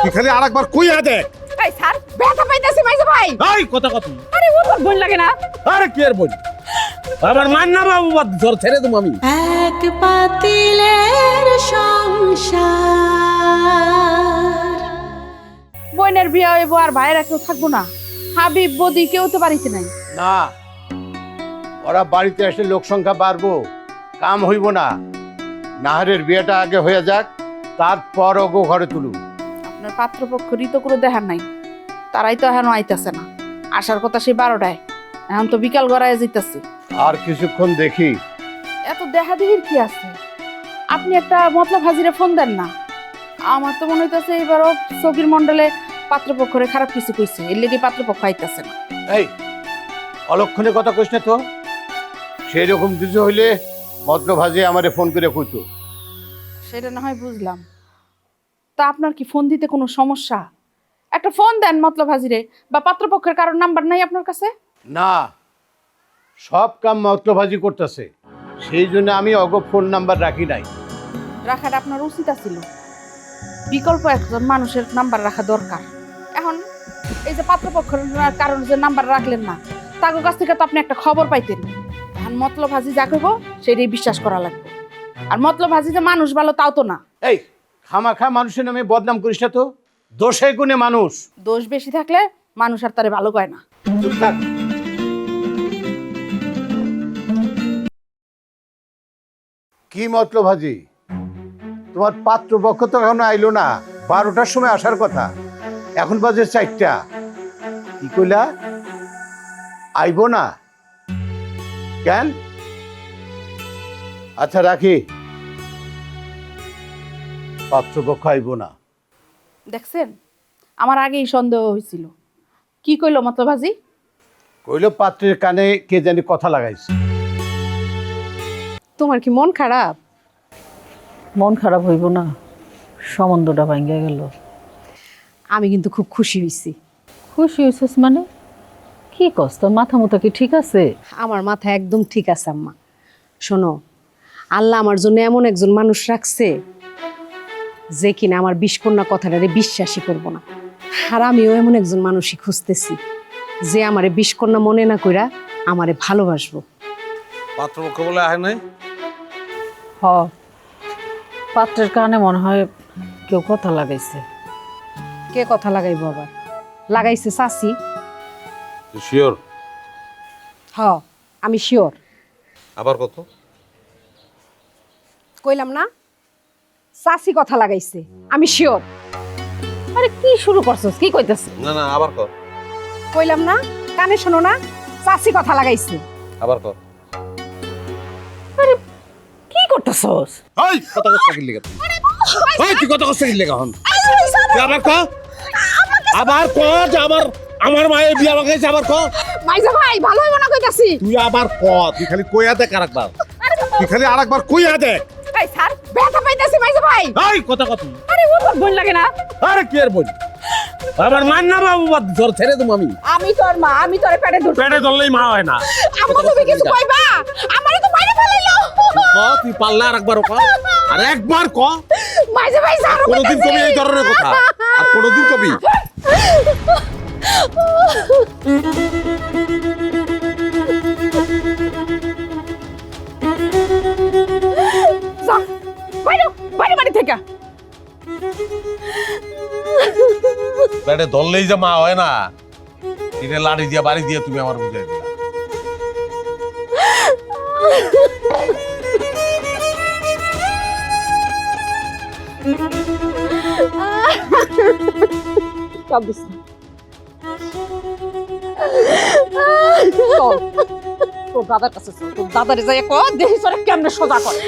তুই খালি আরেকবার কইয়া দেখ। এই স্যার ব্যথা পাইতাছি মাইজে ভাই। এই কথা কত? আরে ও তোর বোন লাগে না? আরে কি আর বল, আমার মান না বাবু, বাদ ধর ছেড়ে দেবো আমি। এক পাতিলের সংসার। বোনের বিয়ে হইব আর ভাইয়েরা কেউ থাকবো না? হাবিব বদি কেউ তো বাড়িতে নাই। না, ওরা বাড়িতে এসে লোক সংখ্যা বাড়বো, কাম হইব না। নাহারের বিয়েটা আগে হয়ে যাক, তারপর ওগো ঘরে তুলুন। আপনার পাত্রপক্ষরই তো কোনো দেখার নাই, তারাই তো এখনো আইতাছে না। আসার কথা সেই 12টায়, এখন তো বিকাল গড়ায় যেতেছে। আর কিছুক্ষণ দেখি। এত দেখা দেখির কি আছে? আপনি একটা মতলব হাজিরে ফোন দেন না। আমার তো মনে হইতেছে এবারও সকির মন্ডলে পাত্রপক্ষরে খারাপ কিছু কইছে, এর লেগে পাত্রপক্ষ আইতাছে না। এই অলক্ষণে কথা কইস না তো। সেই রকম কিছু হইলে মদ্র ভাজে আমারে ফোন করে কইতো। সেটা না হয় বুঝলাম, তা আপনার কি ফোন দিতে কোনো সমস্যা? একটা ফোন দেন মতলব হাজিরে, বা পাত্রপক্ষের কারোর নাম্বার নাই আপনার কাছে? না, সব কাম মতলবাজি করতেছে, সেই জন্য আমি অগ ফোন নাম্বার রাখি নাই। রাখাটা আপনার উচিত ছিল। বিকল্প একজন মানুষের নাম্বার রাখা দরকার। এখন এই যে পাত্রপক্ষের কারণ যে নাম্বার রাখলেন না, তার কাছ থেকে তো আপনি একটা খবর পাইতেন। এখন মতলব হাজি যা কইব সেটাই বিশ্বাস করা লাগবে। আর মতলব হাজি যে মানুষ ভালো তাও তো না। এই খামাখা মানুষের নামে বদনাম করিস না তো, দোষে গুণে মানুষ। দোষ বেশি থাকলে মানুষ আর তারে ভালো কয় না। চুপ থাক। কি মতলব হাজি, তোমার পাত্রপক্ষ তো এখনো আইলো না। 12টার সময় আসার কথা, এখন বাজে 4টা। কি কইলা? আইব না কেন? আচ্ছা রাখি, পাত্রপক্ষ আইব না। দেখছেন, আমার আগেই সন্দেহ হয়েছিল। কি কইলো মতলব হাজি? কইল পাত্রের কানে কে জানি কথা লাগাইছে। তোমার কি মন খারাপ? মন খারাপ হইব না, সম্বন্ধটা ভাঙ্গা গেল। আমি কিন্তু খুব খুশি হয়েছি। খুশি হয়েছিস মানে? কি কস, তোর মাথা মতো কি ঠিক আছে? আমার মাথা একদম ঠিক আছে আম্মা। শোনো, আল্লাহ আমার জন্য এমন একজন মানুষ রাখছে যে কিনা আমার বিষকন্যা কথাটারে বিশ্বাসই করব না। আর আমিও এমন একজন মানুষই খুঁজতেছি যে আমারে বিষকন্যা মনে না কইরা আমারে ভালোবাসবো। পাত্রপক্ষ বলে আয় নাই? হ, পাত্রের কানে মনে হয় কেউ কথা লাগাইছে। কে কথা লাগাইবো আবার? লাগাইছে চাচি। শিওর? হ, আমি শিওর। আবার কত? কইলাম না, চাচি কথা লাগাইছে, আমি শিওর। আরে কি শুরু করছস, কি কইতাছ? না না, আবার কর। কইলাম না, কানে শোনো না, চাচি কথা লাগাইছে। আবার কর। কি করতেছস? এই কথা কষ্ট কি লাগা? এই তুই কথা কষ্ট কি লাগা হন? তুই আবার কর। আবার কর যে আমার মায়ের বিয়া লাগাইছে, আবার কর। মাইজা ভাই ভালো হইব না কইতাছি। তুই আবার কর, তুই খালি কইয়া দেখ আরেকবার। তুই খালি আরেকবার কইয়া দেখ। এই স্যার ব্যথা পাইতাছি মাইজে ভাই। এই কথা কত? আরে ও তোর বোন লাগে না? আরে কি আর বল, আমার মান না বাবু, বাদ ধর ছেড়ে দেবো আমি। আমি তোর মা, আমি তোরে পেটে ধরছি। পেটে ধরলেই মা হয় না। আম্মা তুমি কিছু কইবা? আমারে তো বাইরে ফেলাইলো। তুই পারলে আর একবার ক, আর একবার ক। মাইজে ভাই স্যার কোনদিন কবি এই ধরনের কথা, আর কোনদিন কবি? যা বাইরে বাইরে বাড়ি থেকে। পেটে ধরলেই যে মা হয় না, এটা লাড়ি দিয়ে বাড়ি দিয়ে তুমি আমার বুঝাই দিলা। কাঁদিস না। চল, তোর দাদার কাছে চল, তোর দাদারে যাই কো দেহি সরে কেমনে সোজা করে।